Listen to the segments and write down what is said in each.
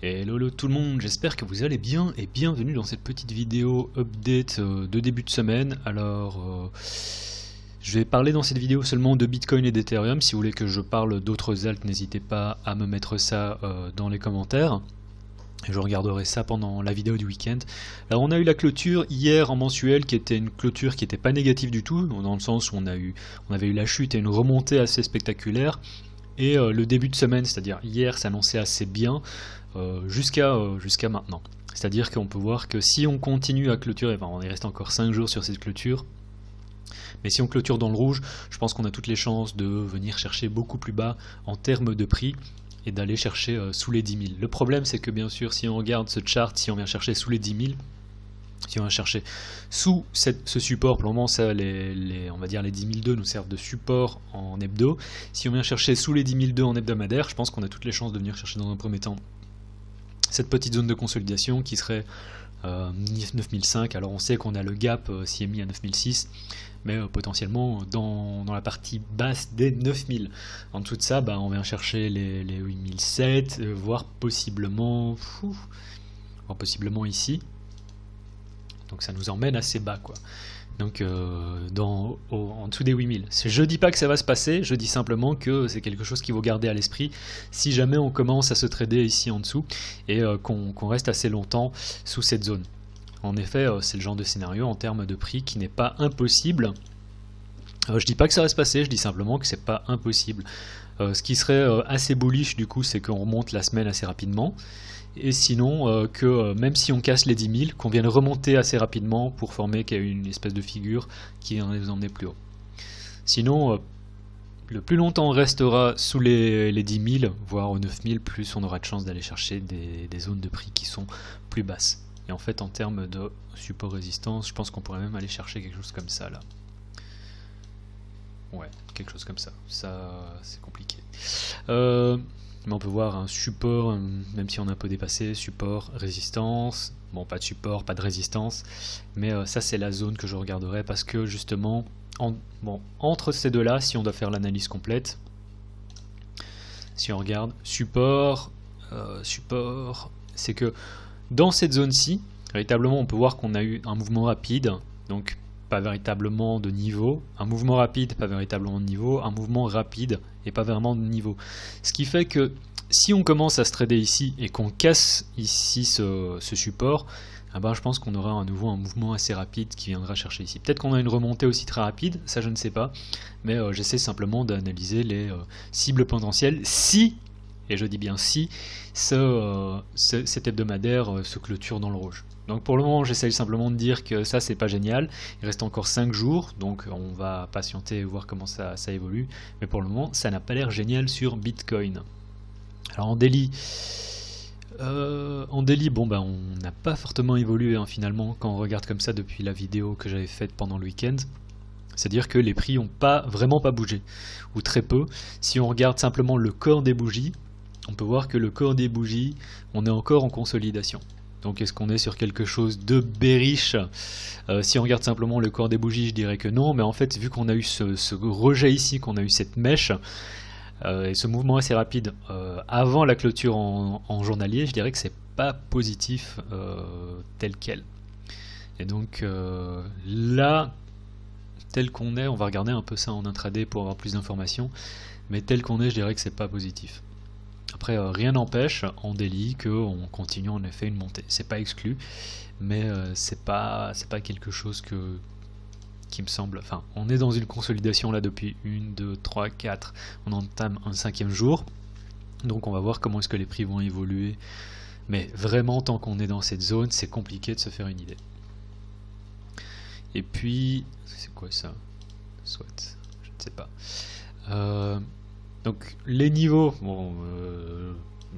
Hello tout le monde, j'espère que vous allez bien et bienvenue dans cette petite vidéo update de début de semaine. Alors, je vais parler dans cette vidéo seulement de Bitcoin et d'Ethereum. Si vous voulez que je parle d'autres alts, n'hésitez pas à me mettre ça dans les commentaires. Je regarderai ça pendant la vidéo du week-end. Alors on a eu la clôture hier en mensuel qui était une clôture qui n'était pas négative du tout, dans le sens où on avait eu la chute et une remontée assez spectaculaire. Et le début de semaine, c'est-à-dire hier, s'annonçait assez bien jusqu'à maintenant. C'est-à-dire qu'on peut voir que si on continue à clôturer, enfin, on est resté encore 5 jours sur cette clôture, mais si on clôture dans le rouge, je pense qu'on a toutes les chances de venir chercher beaucoup plus bas en termes de prix et d'aller chercher sous les 10 000. Le problème, c'est que bien sûr, si on regarde ce chart, si on vient chercher sous les 10 000, si on va chercher sous ce support, pour le moment, ça, on va dire les 10 002 nous servent de support en hebdo. Si on vient chercher sous les 10 002 en hebdomadaire, je pense qu'on a toutes les chances de venir chercher dans un premier temps cette petite zone de consolidation qui serait 9005. Alors on sait qu'on a le gap s'y est mis à 9006, mais potentiellement dans la partie basse des 9000. En dessous de ça, on vient chercher les 8007, voire possiblement ici. Donc ça nous emmène assez bas, quoi. Donc en dessous des 8000. Je dis pas que ça va se passer, je dis simplement que c'est quelque chose qu'il faut garder à l'esprit si jamais on commence à se trader ici en dessous et qu'on reste assez longtemps sous cette zone. En effet, c'est le genre de scénario en termes de prix qui n'est pas impossible. Je dis pas que ça va se passer, je dis simplement que c'est pas impossible. Ce qui serait assez bullish du coup, c'est qu'on remonte la semaine assez rapidement. Et sinon, que même si on casse les 10 000, qu'on vienne remonter assez rapidement pour former une espèce de figure qui nous emmener plus haut. Sinon, le plus longtemps on restera sous les 10 000, voire aux 9 000, plus on aura de chance d'aller chercher des zones de prix qui sont plus basses. Et en fait, en termes de support-résistance, je pense qu'on pourrait même aller chercher quelque chose comme ça, là. Ouais, quelque chose comme ça. Ça, c'est compliqué. Mais on peut voir un support, même si on a un peu dépassé, support, résistance, bon pas de support, pas de résistance, mais ça c'est la zone que je regarderai parce que justement, entre ces deux-là, si on doit faire l'analyse complète, si on regarde support, c'est que dans cette zone-ci, véritablement on peut voir qu'on a eu un mouvement rapide, donc pas véritablement de niveau, un mouvement rapide, pas véritablement de niveau, un mouvement rapide et pas vraiment de niveau. Ce qui fait que si on commence à se trader ici et qu'on casse ici ce support, je pense qu'on aura à nouveau un mouvement assez rapide qui viendra chercher ici. Peut-être qu'on a une remontée aussi très rapide, ça je ne sais pas, mais j'essaie simplement d'analyser les cibles potentielles si, et je dis bien si, cet hebdomadaire se clôture dans le rouge. Donc pour le moment j'essaye simplement de dire que ça c'est pas génial, il reste encore 5 jours, donc on va patienter et voir comment ça évolue, mais pour le moment ça n'a pas l'air génial sur Bitcoin. Alors en daily, on n'a pas fortement évolué finalement quand on regarde comme ça depuis la vidéo que j'avais faite pendant le week-end. C'est-à-dire que les prix n'ont vraiment pas bougé, ou très peu. Si on regarde simplement le corps des bougies, on peut voir que le corps des bougies, on est encore en consolidation. Donc est-ce qu'on est sur quelque chose de bearish? Si on regarde simplement le corps des bougies, je dirais que non, mais en fait vu qu'on a eu ce rejet ici, qu'on a eu cette mèche, et ce mouvement assez rapide avant la clôture en journalier, je dirais que c'est pas positif tel quel. Et donc là, tel qu'on est, on va regarder un peu ça en intraday pour avoir plus d'informations, mais tel qu'on est, je dirais que c'est pas positif. Après, rien n'empêche en daily qu'on continue en effet une montée. C'est pas exclu, mais c'est pas quelque chose qui me semble. Enfin, on est dans une consolidation là depuis 1, 2, 3, 4. On entame un 5e jour. Donc on va voir comment est-ce que les prix vont évoluer. Mais vraiment, tant qu'on est dans cette zone, c'est compliqué de se faire une idée. Et puis, c'est quoi ça? Soit, je ne sais pas. Donc les niveaux, bon,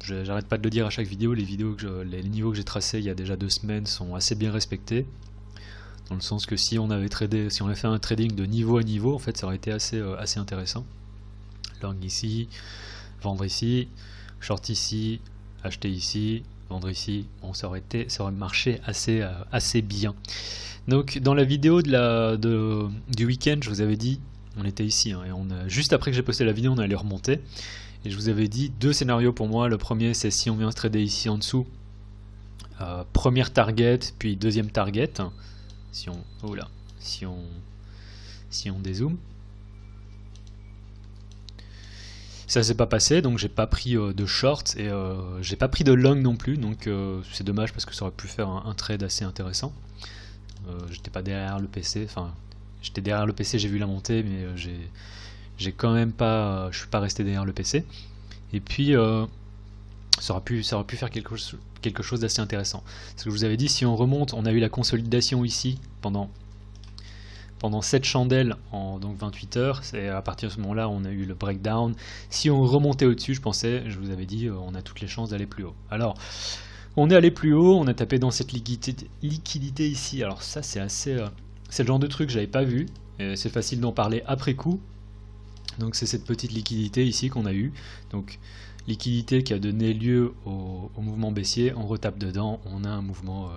j'arrête pas de le dire à chaque vidéo, les niveaux que j'ai tracés il y a déjà 2 semaines sont assez bien respectés. Dans le sens que si on avait fait un trading de niveau à niveau, en fait ça aurait été assez intéressant. Long ici, vendre ici, short ici, acheter ici, vendre ici, bon ça aurait marché assez bien. Donc dans la vidéo du week-end, je vous avais dit, on était ici, et juste après que j'ai posté la vidéo, on allait remonter. Et je vous avais dit 2 scénarios pour moi. Le premier, c'est si on vient se trader ici en dessous, première target, puis deuxième target. Si on, oh là, si on dézoome. Ça s'est pas passé, donc j'ai pas pris de short et j'ai pas pris de long non plus, donc c'est dommage parce que ça aurait pu faire un trade assez intéressant. J'étais pas derrière le PC, enfin j'étais derrière le PC, j'ai vu la montée, mais j'ai quand même pas, je suis pas resté derrière le PC. Et puis ça aurait pu faire quelque chose d'assez intéressant. Parce que je vous avais dit, si on remonte, on a eu la consolidation ici pendant 7 chandelles en donc 28 heures, c'est à partir de ce moment-là on a eu le breakdown. Si on remontait au-dessus, je vous avais dit, on a toutes les chances d'aller plus haut. Alors, on est allé plus haut, on a tapé dans cette liquidité ici. Alors ça c'est assez, c'est le genre de truc que j'avais pas vu, c'est facile d'en parler après coup. Donc c'est cette petite liquidité ici qu'on a eu. Donc liquidité qui a donné lieu au mouvement baissier, on retape dedans, on a un mouvement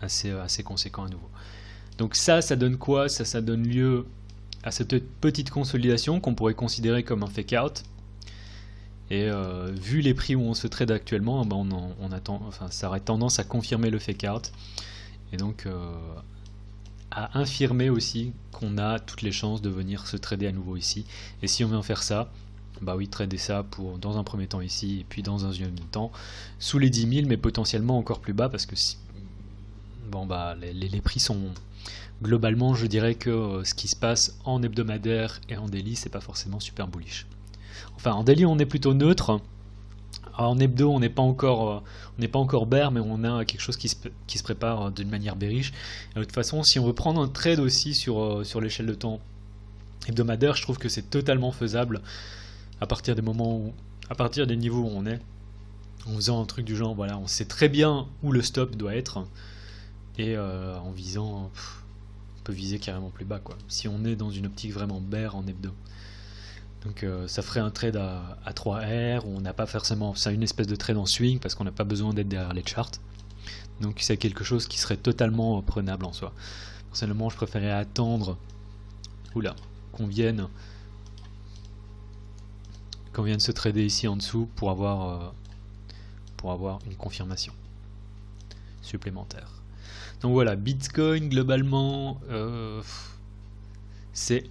assez conséquent à nouveau. Donc ça donne quoi? Ça donne lieu à cette petite consolidation qu'on pourrait considérer comme un fake out. Et vu les prix où on se trade actuellement, ben ça aurait tendance à confirmer le fake out. Et donc à infirmer aussi qu'on a toutes les chances de venir se trader à nouveau ici. Et si on vient faire ça, bah oui, trader ça dans un premier temps ici, et puis dans un deuxième temps sous les 10 000, mais potentiellement encore plus bas, parce que les prix sont... Globalement, je dirais que ce qui se passe en hebdomadaire et en daily, c'est pas forcément super bullish. Enfin, en daily, on est plutôt neutre. En hebdo, on n'est pas encore bear, mais on a quelque chose qui se prépare d'une manière bearish. Et de toute façon, si on veut prendre un trade aussi sur l'échelle de temps hebdomadaire, je trouve que c'est totalement faisable à partir des niveaux où on est, en faisant un truc du genre, voilà, on sait très bien où le stop doit être, et en visant... on peut viser carrément plus bas, quoi, si on est dans une optique vraiment bear en hebdo. Donc ça ferait un trade à 3R où on n'a pas forcément, c'est une espèce de trade en swing parce qu'on n'a pas besoin d'être derrière les charts. Donc c'est quelque chose qui serait totalement prenable en soi. Personnellement, je préférais attendre qu'on vienne se trader ici en dessous pour avoir une confirmation supplémentaire. Donc voilà, Bitcoin globalement c'est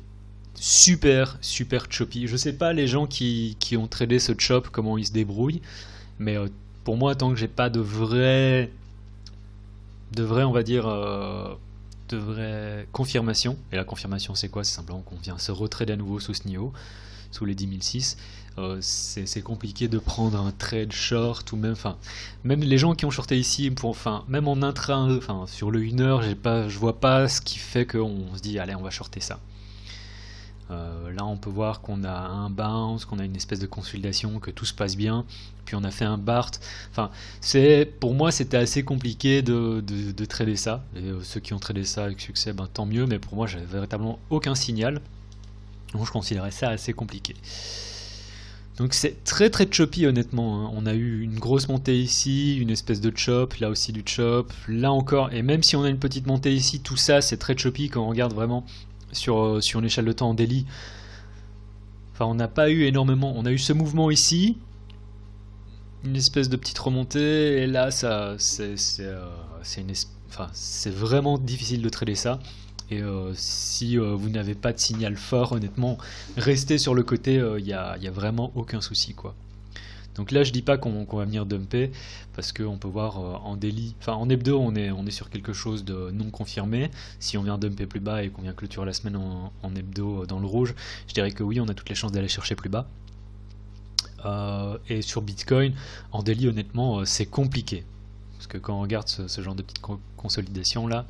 super choppy. Je sais pas les gens qui ont tradé ce chop comment ils se débrouillent, mais pour moi, tant que j'ai pas de vraie on va dire de vraie confirmation, et la confirmation c'est quoi? C'est simplement qu'on vient se retrader à nouveau sous ce niveau, sous les 10 006. C'est compliqué de prendre un trade short, ou même les gens qui ont shorté ici, même en intra, sur le 1 heure, je vois pas ce qui fait qu'on se dit allez, on va shorter ça. Là on peut voir qu'on a un bounce, qu'on a une espèce de consolidation, que tout se passe bien, puis on a fait un BART. Pour moi c'était assez compliqué de trader ça, et ceux qui ont tradé ça avec succès, tant mieux, mais pour moi j'avais véritablement aucun signal, donc je considérais ça assez compliqué. Donc c'est très choppy honnêtement, hein. On a eu une grosse montée ici, une espèce de chop, là aussi du chop, là encore, et même si on a une petite montée ici, tout ça c'est très choppy quand on regarde vraiment sur une échelle de temps en daily. On n'a pas eu énormément, on a eu ce mouvement ici, une espèce de petite remontée, et là c'est vraiment difficile de trader ça. Et si vous n'avez pas de signal fort, honnêtement, restez sur le côté, il y a vraiment aucun souci, quoi. Donc là je dis pas qu'on va venir dumper, parce qu'on peut voir en daily, en hebdo on est sur quelque chose de non confirmé. Si on vient dumper plus bas et qu'on vient clôturer la semaine en hebdo dans le rouge, je dirais que oui, on a toutes les chances d'aller chercher plus bas. Et sur Bitcoin, en daily honnêtement c'est compliqué, parce que quand on regarde ce genre de petite consolidation là,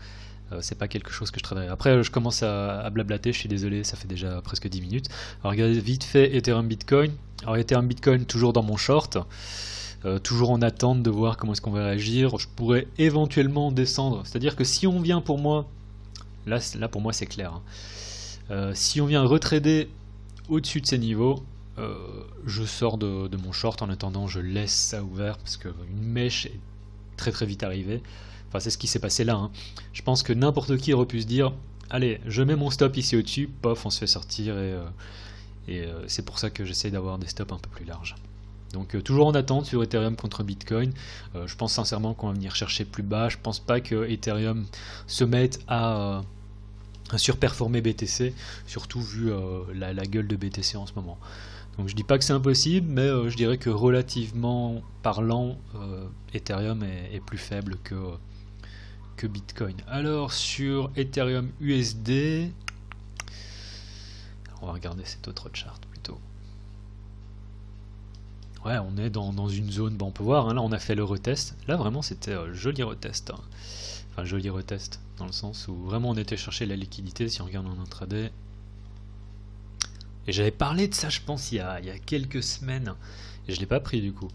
c'est pas quelque chose que je traderai. Après je commence à blablater, je suis désolé, ça fait déjà presque 10 minutes. Alors regardez vite fait Ethereum Bitcoin. Alors Ethereum Bitcoin toujours dans mon short, toujours en attente de voir comment est-ce qu'on va réagir. Je pourrais éventuellement descendre, c'est-à-dire que si on vient pour moi, là pour moi c'est clair, hein. Si on vient retrader au-dessus de ces niveaux, je sors de mon short. En attendant je laisse ça ouvert, parce qu'une mèche est très vite arrivée. C'est ce qui s'est passé là, hein. Je pense que n'importe qui aurait pu se dire allez, je mets mon stop ici au-dessus, pof, on se fait sortir, et c'est pour ça que j'essaie d'avoir des stops un peu plus larges. Donc toujours en attente sur Ethereum contre Bitcoin. Je pense sincèrement qu'on va venir chercher plus bas. Je pense pas que Ethereum se mette à surperformer BTC, surtout vu la gueule de BTC en ce moment. Donc je dis pas que c'est impossible, mais je dirais que relativement parlant, Ethereum est plus faible que Bitcoin. Alors sur Ethereum USD, on va regarder cette autre chart plutôt. Ouais, on est dans une zone, on peut voir, hein, là on a fait le retest. Là vraiment c'était joli retest. Hein. Enfin joli retest, dans le sens où vraiment on était chercher la liquidité, si on regarde en intraday. Et j'avais parlé de ça je pense il y a quelques semaines, et je l'ai pas pris du coup.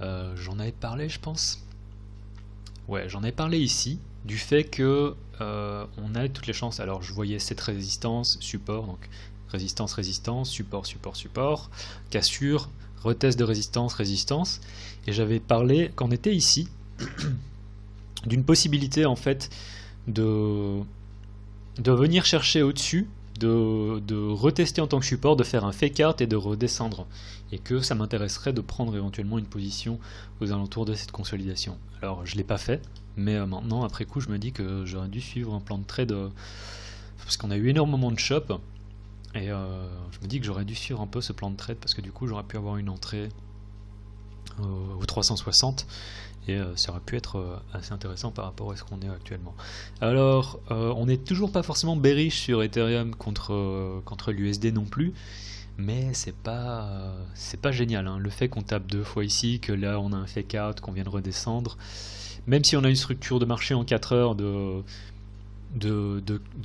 J'en avais parlé je pense. Ouais, j'en ai parlé ici, du fait que on a toutes les chances. Alors je voyais cette résistance, support, donc résistance, résistance, support, support, support, cassure, retest de résistance, résistance, et j'avais parlé qu'on était ici d'une possibilité en fait de venir chercher au-dessus, de retester en tant que support, de faire un fake out et de redescendre, et que ça m'intéresserait de prendre éventuellement une position aux alentours de cette consolidation. Alors je l'ai pas fait, mais maintenant après coup je me dis que j'aurais dû suivre un plan de trade, parce qu'on a eu énormément de chop, et je me dis que j'aurais dû suivre un peu ce plan de trade, parce que du coup j'aurais pu avoir une entrée au 360, et ça aurait pu être assez intéressant par rapport à ce qu'on est actuellement. Alors on n'est toujours pas forcément bearish sur Ethereum contre l'USD non plus, mais c'est pas génial, hein. Le fait qu'on tape deux fois ici, que là on a un fake out, qu'on vient de redescendre, même si on a une structure de marché en 4 heures de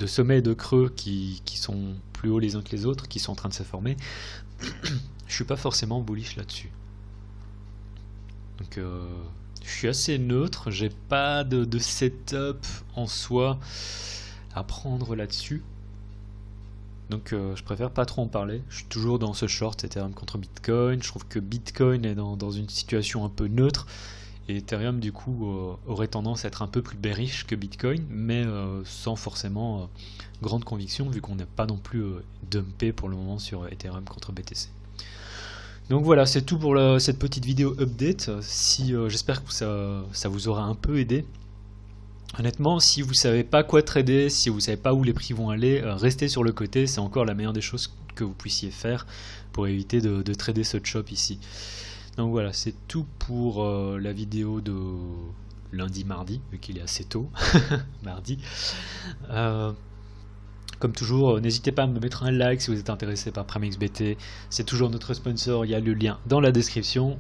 sommets et de creux qui sont plus hauts les uns que les autres, qui sont en train de se former, je suis pas forcément bullish là-dessus. Donc je suis assez neutre, j'ai pas de setup en soi à prendre là-dessus. Donc je préfère pas trop en parler. Je suis toujours dans ce short Ethereum contre Bitcoin. Je trouve que Bitcoin est dans une situation un peu neutre. Et Ethereum du coup aurait tendance à être un peu plus bearish que Bitcoin, mais sans forcément grande conviction, vu qu'on n'est pas non plus dumpé pour le moment sur Ethereum contre BTC. Donc voilà, c'est tout pour cette petite vidéo update. J'espère que ça vous aura un peu aidé. Honnêtement, si vous savez pas quoi trader, si vous savez pas où les prix vont aller, restez sur le côté, c'est encore la meilleure des choses que vous puissiez faire pour éviter de trader ce chop ici. Donc voilà, c'est tout pour la vidéo de lundi-mardi, vu qu'il est assez tôt, mardi. Comme toujours, n'hésitez pas à me mettre un like si vous êtes intéressé par PrimeXBT. C'est toujours notre sponsor, il y a le lien dans la description.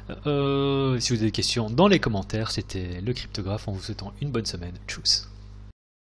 Si vous avez des questions, dans les commentaires. C'était le Cryptographe en vous souhaitant une bonne semaine. Tchuss.